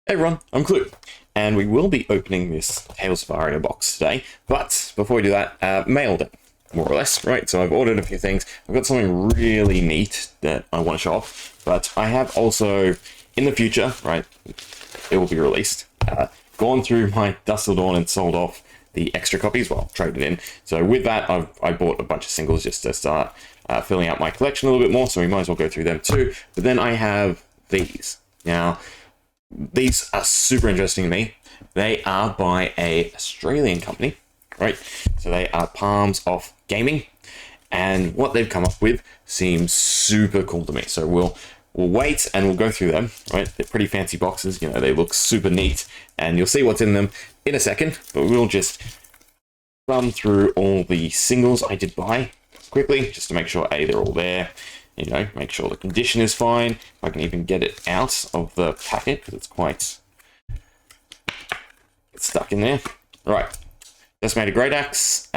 Hey everyone, I'm Clue, and we will be opening this Tales of Aria box today, but before we do that, mailed it, more or less, right? So I've ordered a few things. I've got something really neat that I want to show off, but I have also, in the future, right, it will be released, gone through my Dust Till Dawn and sold off the extra copies, well, traded in. So with that, I bought a bunch of singles just to start filling out my collection a little bit more, so we might as well go through them too. But then I have these. Now, these are super interesting to me. They are by a Australian company, right? So they are Palms Off Gaming, and what they've come up with seems super cool to me. So we'll wait and we'll go through them, right? They're pretty fancy boxes, you know, they look super neat, and you'll see what's in them in a second, but we'll just run through all the singles I did buy quickly, just to make sure, A, they're all there, you know, make sure the condition is fine. If I can even get it out of the packet, because it's quite stuck in there. Right, Decimated Great Axe,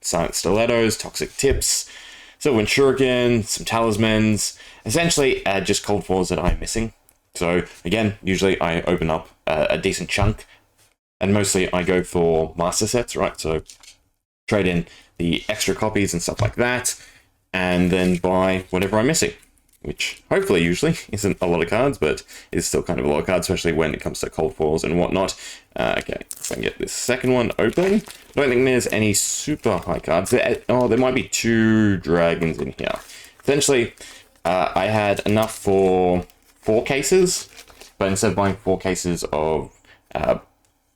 Silent Stilettos, Toxic Tips, Sylvan Shuriken, some Talismans, essentially just cold foils that I'm missing. So again, usually I open up a decent chunk, and mostly I go for master sets, right? So trade in the extra copies and stuff like that, and then buy whatever I'm missing, which hopefully usually isn't a lot of cards, but is still kind of a lot of cards, especially when it comes to cold foils and whatnot. Okay, if I can get this second one open. I don't think there's any super high cards. There might be 2 dragons in here. Essentially, I had enough for 4 cases, but instead of buying 4 cases of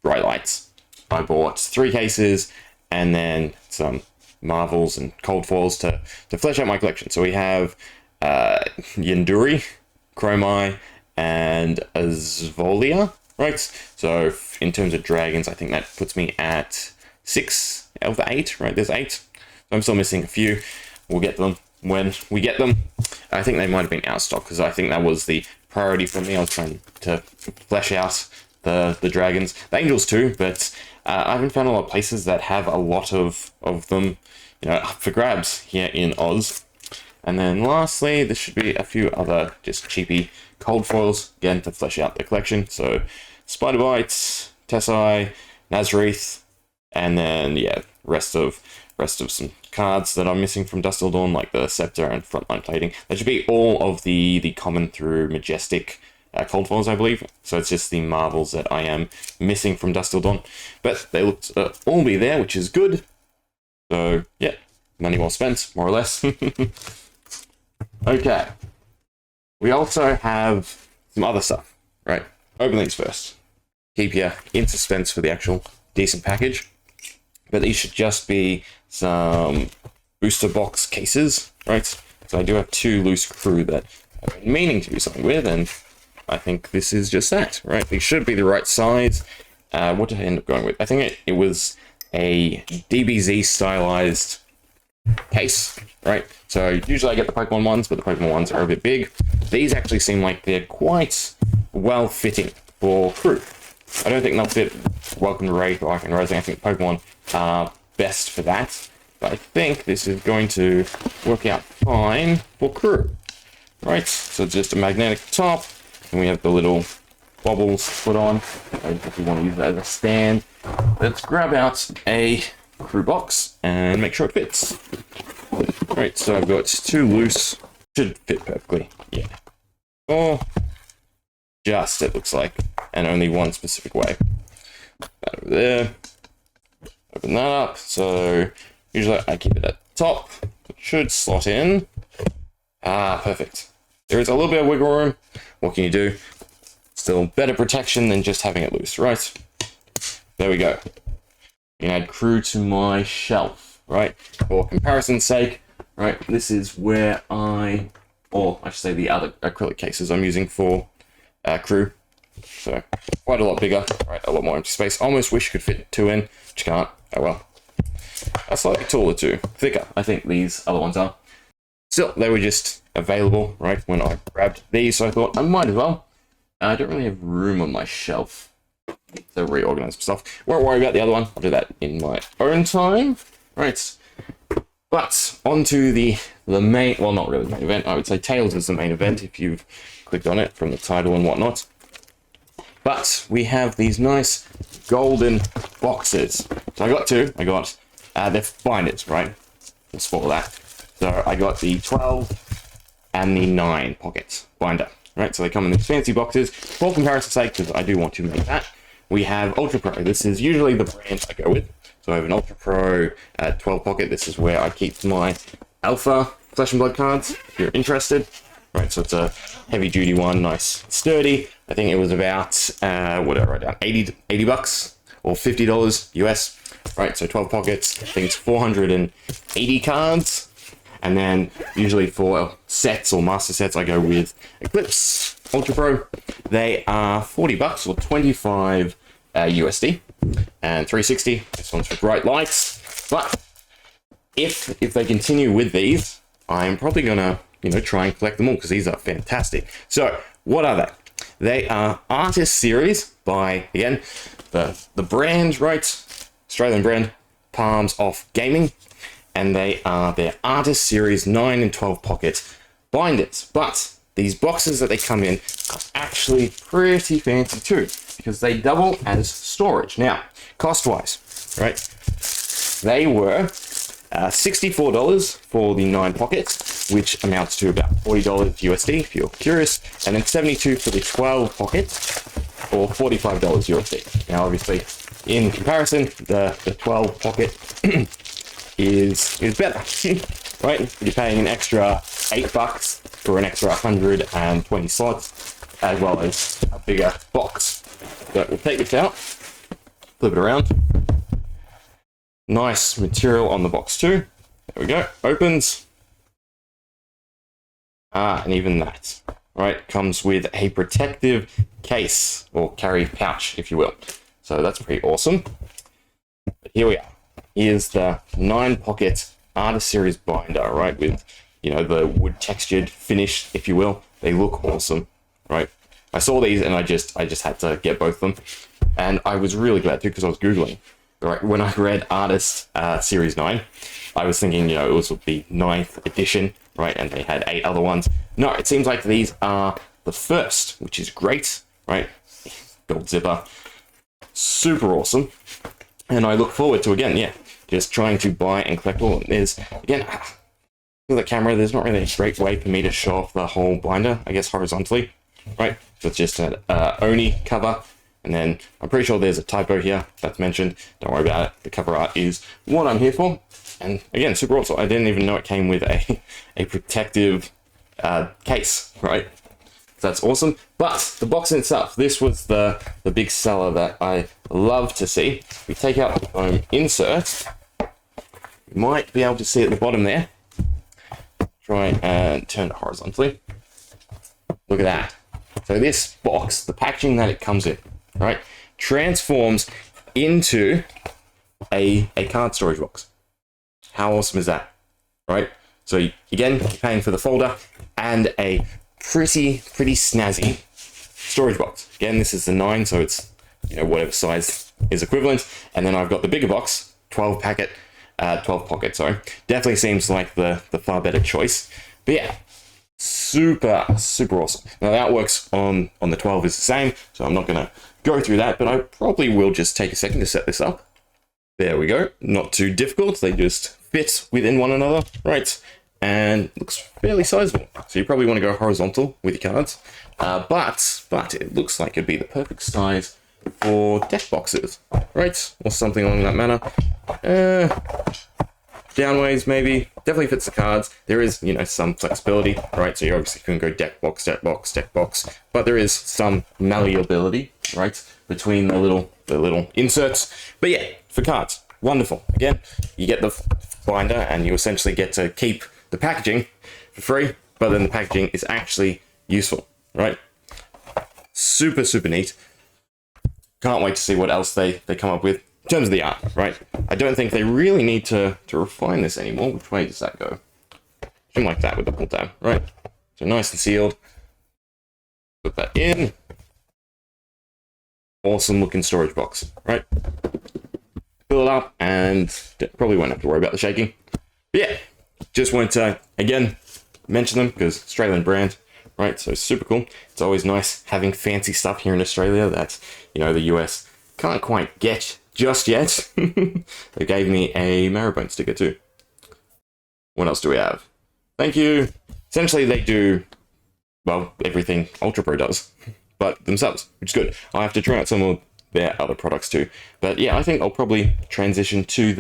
bright lights, I bought 3 cases and then some marvels and cold foils to flesh out my collection. So we have Yanduri, Chromai, and Azvolia, right? So in terms of dragons, I think that puts me at 6 of the 8, right? There's 8. So I'm still missing a few. We'll get them when we get them. I think they might have been out of stock, because I think that was the priority for me. I was trying to flesh out the dragons, the angels too, but I haven't found a lot of places that have a lot of them, you know, up for grabs here in Oz. And then lastly, there should be a few other just cheapy cold foils, again, to flesh out the collection. So Spider Bites, Tessai, Nazareth, and then, yeah, rest of some cards that I'm missing from Dust Till Dawn, like the Scepter and Frontline Plating. That should be all of the common through Majestic cold foils, I believe. So it's just the marvels that I am missing from Dust Till Dawn. But they look to all be there, which is good. So, yeah, money well spent, more or less. Okay. We also have some other stuff, right? Open these first. Keep you in suspense for the actual decent package. But these should just be some booster box cases, right? So I do have 2 loose crew that I've been meaning to do something with, and I think this is just that, right? These should be the right size. What did I end up going with? I think it was a DBZ stylized case, right? So usually I get the Pokemon ones, but the Pokemon ones are a bit big. These actually seem like they're quite well fitting for crew. I don't think they'll fit Welcome to Wraith or Arcane Rising. I think Pokemon are best for that. But I think this is going to work out fine for crew. Right, so it's just a magnetic top, and we have the little bobbles put on, if you want to use that as a stand. Let's grab out a crew box and make sure it fits. Right, so I've got 2 loose, should fit perfectly, yeah. Or just, it looks like, and only one specific way. That over there. Open that up, so usually I keep it at the top. It should slot in. Ah, perfect. There is a little bit of wiggle room. What can you do? Still better protection than just having it loose, right? There we go. You can add crew to my shelf, right? For comparison's sake, right? This is where I should say the other acrylic cases I'm using for crew. So quite a lot bigger, right? A lot more empty space. Almost wish you could fit 2 in, but you can't. Oh well. A slightly taller too, thicker. I think these other ones are. Still, they were just available, right, when I grabbed these, so I thought I might as well. I don't really have room on my shelf to reorganize some stuff. Won't worry about the other one. I'll do that in my own time. Right. But onto the main, well, not really the main event. I would say Tales is the main event if you've clicked on it from the title and whatnot. But we have these nice golden boxes. So I got two. I got, they're binders, right? We'll spoil that. So I got the 12 and the 9 pocket binder, right? So they come in these fancy boxes. For comparison's sake, because I do want to make that, we have Ultra Pro. This is usually the brand I go with. So I have an Ultra Pro 12 pocket. This is where I keep my Alpha Flesh and Blood cards, if you're interested. Right, so it's a heavy duty one, nice, sturdy. I think it was about, what did I write down? 80 bucks or $50 US. Right, so 12 pockets. I think it's 480 cards. And then usually for sets or master sets, I go with Eclipse Ultra Pro. They are 40 bucks or 25 USD and 360. This one's for bright lights. But if they continue with these, I'm probably gonna, try and collect them all because these are fantastic. So what are they? They are Artist Series by, again, the brand, right? Australian brand, Palms Off Gaming. And they are their Artist Series 9 and 12 pocket binders. But these boxes that they come in are actually pretty fancy too, because they double as storage. Now, cost-wise, right? They were $64 for the 9 pockets, which amounts to about $40 USD if you're curious, and then $72 for the 12 pockets, or $45 USD. Now, obviously, in comparison, the 12 pocket is better, right? You're paying an extra $8 for an extra 120 slots, as well as a bigger box. So we'll take this out, flip it around. Nice material on the box too. There we go. Opens. And even that, right, comes with a protective case or carry pouch, if you will. So that's pretty awesome. But here we are. Here's the 9 pocket Artist Series binder, right, with, the wood textured finish, if you will. They look awesome, right? I saw these and I just had to get both of them. And I was really glad too, because I was Googling, right? When I read Artist Series 9, I was thinking, it was the 9th edition, right? And they had 8 other ones. No, it seems like these are the first, which is great, right? Gold zipper. Super awesome. And I look forward to, again, just trying to buy and collect all of them. There's, again, with the camera, there's not really a great way for me to show off the whole binder, I guess, horizontally, right? So it's just an Oni cover. And then I'm pretty sure there's a typo here that's mentioned. Don't worry about it. The cover art is what I'm here for. And again, super awesome. I didn't even know it came with a protective case, right? So that's awesome. But the box in itself, this was the big seller that I love to see. We take out the foam insert. You might be able to see at the bottom there. Try and turn it horizontally. Look at that. So this box, the packaging that it comes in, right, transforms into a card storage box. How awesome is that, right? So again, you're paying for the folder and a pretty snazzy storage box. Again, this is the 9, so it's, whatever size is equivalent. And then I've got the bigger box, 12 pocket, sorry. Definitely seems like the far better choice. But yeah, super awesome. Now that works on the 12 is the same, so I'm not gonna go through that, but I probably will just take a second to set this up. There we go. Not too difficult. They just fit within one another, right? And looks fairly sizable. So you probably want to go horizontal with your cards, but it looks like it'd be the perfect size for deck boxes, right? Or something along that manner. Downways maybe. Definitely fits the cards. There is, some flexibility, right? So you obviously can go deck box, but there is some malleability, right, between the little inserts. But yeah, for cards, wonderful. Again, you get the binder and you essentially get to keep the packaging for free, but then the packaging is actually useful, right? Super neat. Can't wait to see what else they come up with in terms of the art, right? I don't think they really need to refine this anymore. Which way does that go? Something like that with the pull tab, right? So nice and sealed. Put that in. Awesome looking storage box, right? Fill it up and probably won't have to worry about the shaking. But yeah, just wanted to, again, mention them because Australian brand, right? So super cool. It's always nice having fancy stuff here in Australia that, you know, the US can't quite get just yet. They gave me a Marrowbone sticker too. What else do we have? Thank you. Essentially, they do, well, everything Ultra Pro does, but themselves, which is good. I'll have to try out some of their other products too. But yeah, I think I'll probably transition to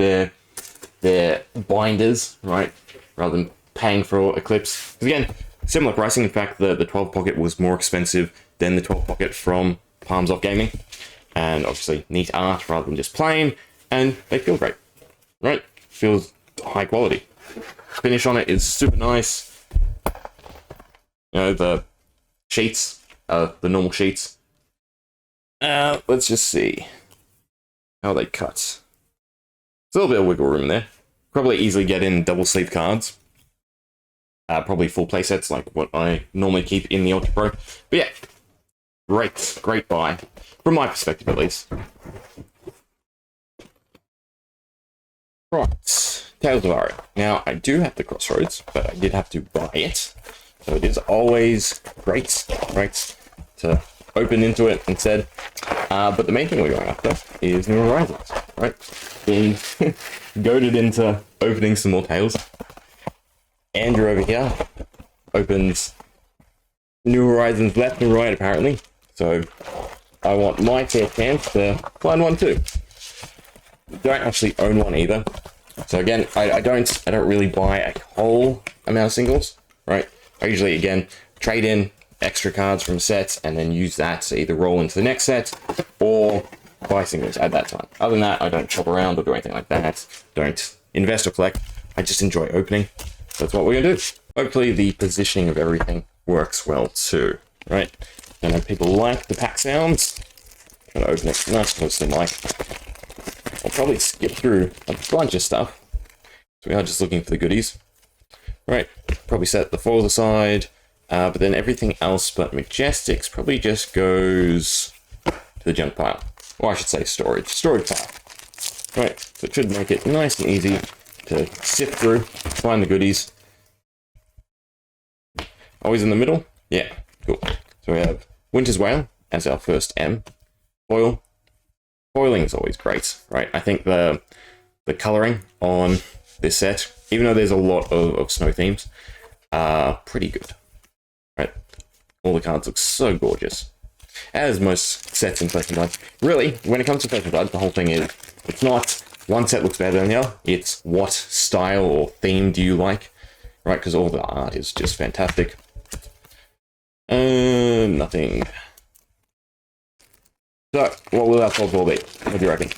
their binders, right? Rather than paying for Eclipse. Because again, similar pricing. In fact, the 12 pocket was more expensive than the 12 pocket from Palms Off Gaming. And obviously neat art rather than just plain. And they feel great, right? Feels high quality. Finish on it is super nice. You know, the sheets, the normal sheets. Let's just see how they cut. There's a little bit of wiggle room there. Probably easily get in double sleeve cards. Probably full play sets like what I normally keep in the Ultra Pro. But yeah, great buy. From my perspective at least. Right, Tales of Aria. Now, I do have the Crossroads, but I did have to buy it. So it is always great to open into it instead. But the main thing we're going after is New Horizons, right? Being goaded into opening some more Tales. Andrew over here opens New Horizons left and right, apparently. So I want my fair chance to find one too. Don't actually own one either. So again, I don't really buy a whole amount of singles, right? I usually, again, trade in extra cards from sets and then use that to either roll into the next set or buy singles at that time. Other than that, I don't shop around or do anything like that. Don't invest or collect. I just enjoy opening. That's what we're gonna do. Hopefully the positioning of everything works well too, right? I know people like the pack sounds. Try to open it nice close to the mic. I'll probably skip through a bunch of stuff. So we are just looking for the goodies. Right, probably set the foils aside, but then everything else but Majestics probably just goes to the junk pile. Or I should say storage pile. Right, so it should make it nice and easy to sift through, find the goodies. Always in the middle? Yeah, cool. So we have Winter's Whale as our first M. Foil. Foiling is always great, right? I think the coloring on this set, even though there's a lot of snow themes, are pretty good, right? All the cards look so gorgeous, as most sets in Flesh and Blood. Really, when it comes to Flesh and Blood, the whole thing is, it's not one set looks better than the other, it's what style or theme do you like, right? Because all the art is just fantastic. Nothing. So, what will our Cold War be? What do you reckon?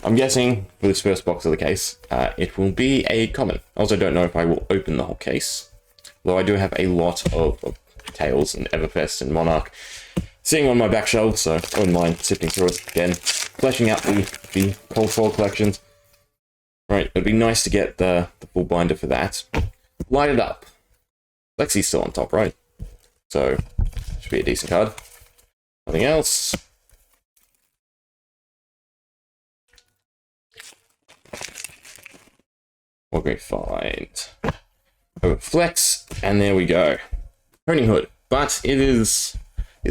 I'm guessing, for this first box of the case, it will be a common. I also don't know if I will open the whole case. Though I do have a lot of Tales and Everfest and Monarch sitting on my back shelf, so I wouldn't mind sifting through it again. Fleshing out the Cold War collections. Right, it'd be nice to get the full binder for that. Light it up. Lexi's still on top, right? So, should be a decent card. Nothing else. What can we find? Over Flex, and there we go. Honing Hood, but it is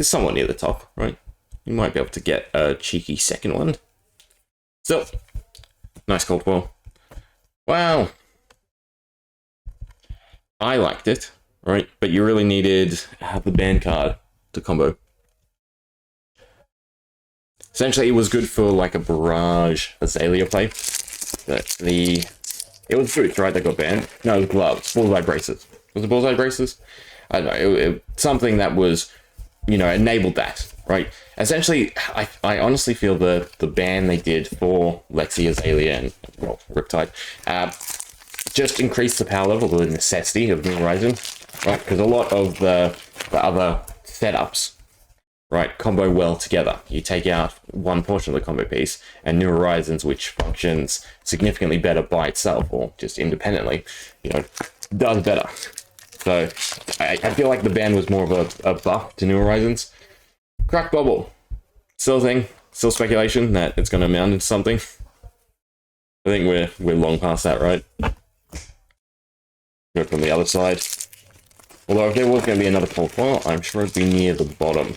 somewhat near the top, right? You might be able to get a cheeky second one. Still, nice Cold War. Wow. I liked it, right? But you really needed the band card to combo. Essentially, it was good for like a Barrage Azalea play. But it was boots, right? That got banned. No, it was gloves. Bullseye braces. Was it bullseye braces? I don't know. It something that was, you know, enabled that, right? Essentially, I honestly feel the ban they did for Lexi, Azalea, and, well, Riptide, just increased the power level, the necessity of New Horizon, right? Because a lot of the other setups, right, combo well together. You take out one portion of the combo piece, and New Horizons, which functions significantly better by itself or just independently, you know, does better. So I feel like the ban was more of a buff to New Horizons. Crack Bubble, still a thing, still speculation that it's going to amount into something. I think we're long past that, right? Go from the other side. Although if there was going to be another cold foil, I'm sure it'd be near the bottom.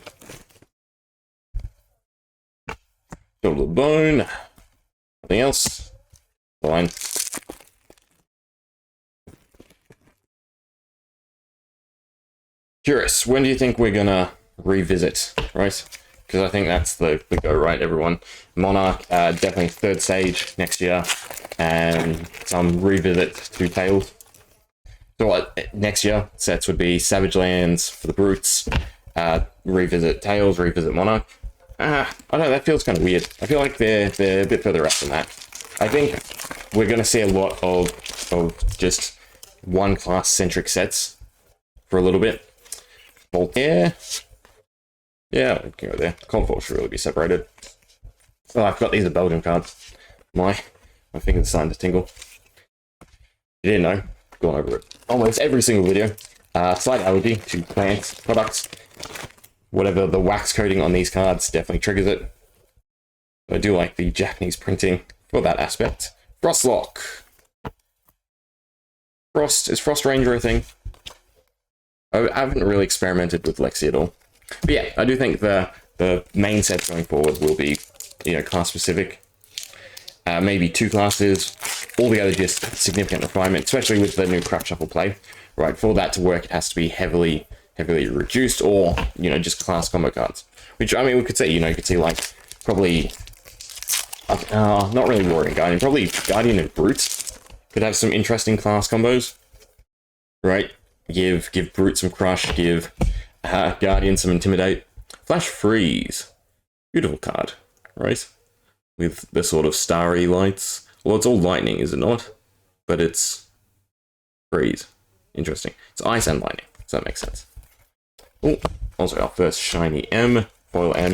Got a little bone. Nothing else. Fine. Curious, when do you think we're gonna revisit, right? Because I think that's the go, right, everyone? Monarch, definitely third stage next year, and some revisit to Tails. So what, next year, sets would be Savage Lands for the Brutes, revisit Tails, revisit Monarch. I don't know, that feels kind of weird. I feel like they're a bit further up than that. I think we're going to see a lot of just one class-centric sets for a little bit. Voltaire. Yeah, we can go there. Confort should really be separated. Oh, I forgot these are Belgian cards. My fingers are starting to tingle. You didn't know. Gone over it almost every single video. Slight allergy to plant products. Whatever the wax coating on these cards definitely triggers it. I do like the Japanese printing for that aspect. Frostlock. Is Frost Ranger a thing? I haven't really experimented with Lexi at all. But yeah, I do think the main sets going forward will be, class specific. Maybe 2 classes, altogether just significant refinement, especially with the new Craft Shuffle play. Right, for that to work, it has to be heavily reduced, or, just class combo cards. Which, I mean, we could say, you could see, like, probably, not really Warrior and Guardian, probably Guardian and Brute could have some interesting class combos, right? Give Brute some Crush, give Guardian some Intimidate. Flash Freeze, beautiful card, right? With the sort of starry lights. Well, it's all lightning, is it not? But it's freeze. Interesting. It's ice and lightning, so that makes sense. Oh, also our first shiny M, foil M.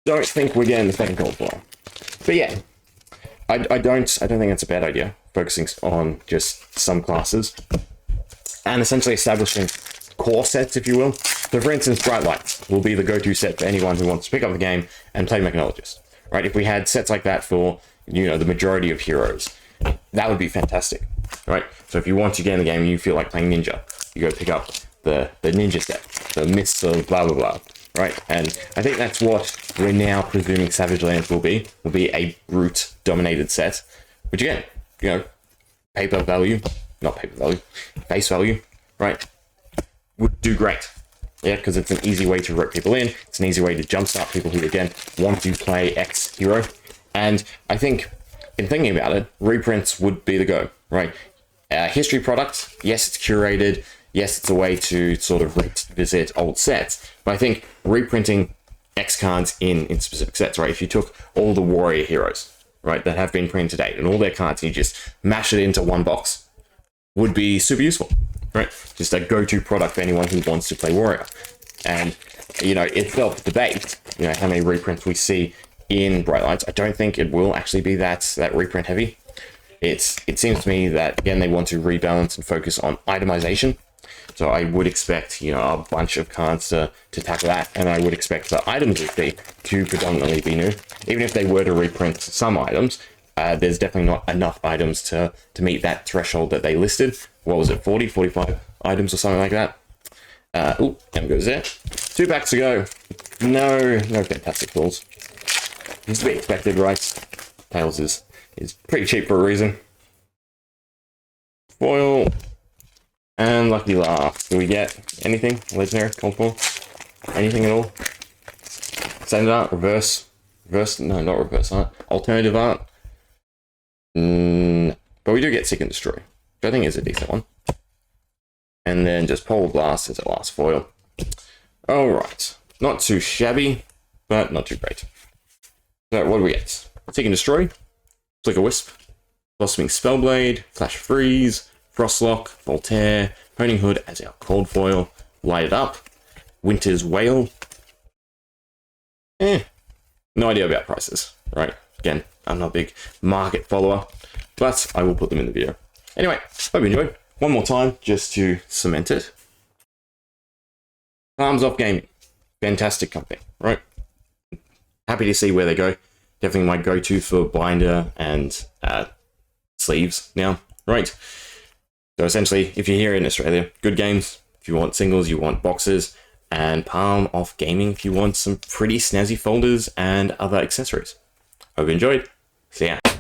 Don't think we're getting the second gold foil. But yeah, I don't think it's a bad idea, focusing on just some classes. And essentially establishing core sets, if you will. So for instance, Bright Lights will be the go-to set for anyone who wants to pick up the game and play Mechanologist. Right? If we had sets like that for, the majority of heroes, that would be fantastic. Right? So if you want to get in the game and you feel like playing Ninja, you go pick up the Ninja set, the Mists of blah blah blah. Right? And I think that's what we're now presuming Savage Lands will be a Brute dominated set. Which again, face value, right? Would do great. Yeah, because it's an easy way to rope people in. It's an easy way to jumpstart people who, again, want to play X hero. And I think, in thinking about it, reprints would be the go, right? History products, yes, it's curated. Yes, it's a way to sort of revisit old sets. But I think reprinting X cards in specific sets, right? If you took all the Warrior heroes, right, that have been printed to date, and all their cards, and you just mash it into one box, would be super useful. Right, just a go-to product for anyone who wants to play Warrior. And, it's self-debate, how many reprints we see in Bright Lights. I don't think it will actually be that reprint heavy. It seems to me that, again, they want to rebalance and focus on itemization. So I would expect, a bunch of cards to tackle that. And I would expect the items to predominantly be new. Even if they were to reprint some items, there's definitely not enough items to meet that threshold that they listed. What was it, 40, 45 items or something like that? M goes there. 2 packs to go. No fantastic pulls. It's to be expected, right? Tails is pretty cheap for a reason. Foil. And lucky last. Do we get anything? Legendary, cold foil? Anything at all? Standard art, reverse, no, not reverse art. Alternative art. But we do get Seek and Destroy, which I think is a decent one. And then just Polar Blast is our last foil. Alright. Not too shabby, but not too great. So what do we get? Seek and Destroy, Flicker Wisp, Blossoming Spellblade, Flash Freeze, Frostlock, Voltaire, Honing Hood as our cold foil, Light It Up, Winter's Wail. No idea about prices, right? Again, I'm not a big market follower, but I will put them in the video. Anyway, hope you enjoyed. One more time, just to cement it. Palms Off Gaming. Fantastic company, right? Happy to see where they go. Definitely my go-to for binder and sleeves now, right? So essentially, if you're here in Australia, good games. If you want singles, you want boxes, and Palm Off Gaming if you want some pretty snazzy folders and other accessories. Hope you enjoyed. See ya.